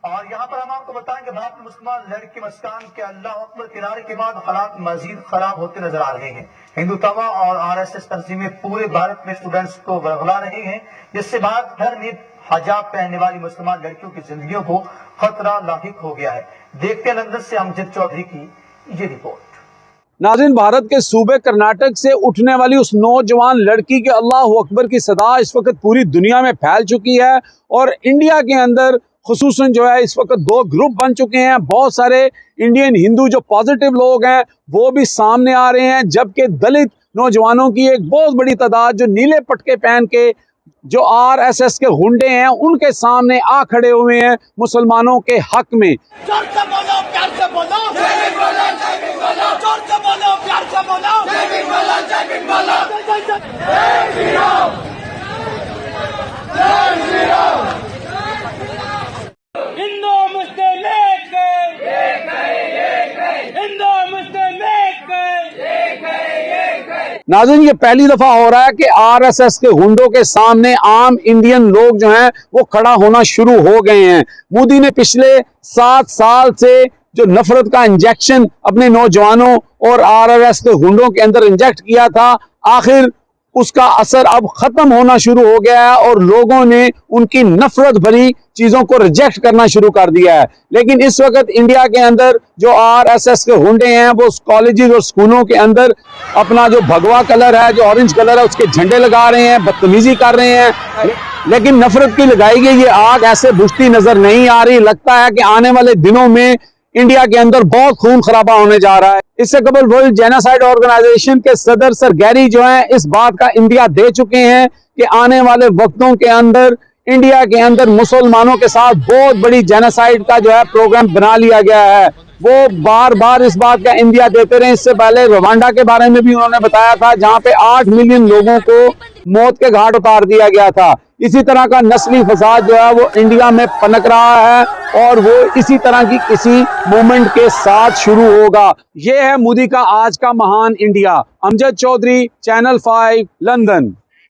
और यहाँ पर हम आपको बताएं कि भारत में मुसलमान लड़की मस्कान के अल्लाह अकबर किनारे के बाद हालात मजीद खराब होते नजर आ रहे हैं। हिंदुत्व और आरएसएस तंजीमें पूरे भारत में स्टूडेंट्स को बरगला रही हैं, जिससे भारत भर में हिजाब पहनने वाली मुसलमान लड़कियों की जिंदगियों को खतरा लाहिक हो गया है। देखते हैं लंदन से अमजद चौधरी की ये रिपोर्ट। नाज़रीन, भारत के सूबे कर्नाटक से उठने वाली उस नौजवान लड़की के अल्लाह अकबर की सदा इस वक्त पूरी दुनिया में फैल चुकी है और इंडिया के अंदर खुसूसन जो है इस वक्त दो ग्रुप बन चुके हैं। बहुत सारे इंडियन हिंदू जो पॉजिटिव लोग हैं वो भी सामने आ रहे हैं, जबकि दलित नौजवानों की एक बहुत बड़ी तादाद जो नीले पटके पहन के जो आरएसएस के गुंडे हैं उनके सामने आ खड़े हुए हैं मुसलमानों के हक में। जोर से बोलो, प्यार से बोलो, जय बोलो, जय बोलो, जोर से बोलो, प्यार से बोलो, जय बोलो, जय बोलो, जय श्री राम, जय श्री राम। हिंदू मुस्लिम एक है, हिंदू मुस्लिम एक है। नाज़रीन, ये पहली दफा हो रहा है कि आरएसएस के गुंडों के सामने आम इंडियन लोग जो हैं वो खड़ा होना शुरू हो गए हैं। मोदी ने पिछले 7 साल से जो नफरत का इंजेक्शन अपने नौजवानों और आरएसएस के गुंडों के अंदर इंजेक्ट किया था, आखिर उसका असर अब खत्म होना शुरू हो गया है और लोगों ने उनकी नफरत भरी चीजों को रिजेक्ट करना शुरू कर दिया है। लेकिन इस वक्त इंडिया के अंदर जो आरएसएस के गुंडे हैं वो कॉलेजेस और स्कूलों के अंदर अपना जो भगवा कलर है, जो ऑरेंज कलर है, उसके झंडे लगा रहे हैं, बदतमीजी कर रहे हैं। लेकिन नफरत की लगाई गई ये आग ऐसे बुझती नजर नहीं आ रही। लगता है कि आने वाले दिनों में इंडिया के अंदर बहुत खून खराबा होने जा रहा है। इससे कबल वर्ल्ड जेनोसाइड ऑर्गेनाइजेशन के सदर सर गैरी जो हैं इस बात का इंदिया दे चुके हैं कि आने वाले वक्तों के अंदर इंडिया के अंदर मुसलमानों के साथ बहुत बड़ी जेनोसाइड का जो है प्रोग्राम बना लिया गया है। वो बार बार इस बात का इंदिया देते रहे। इससे पहले रवांडा के बारे में भी उन्होंने बताया था, जहां पे 8 मिलियन लोगों को मौत के घाट उतार दिया गया था। इसी तरह का नस्ली फसाद जो है वो इंडिया में पनक रहा है और वो इसी तरह की किसी मूवमेंट के साथ शुरू होगा। ये है मोदी का आज का महान India. Amjad Chaudhary, channel 5, London.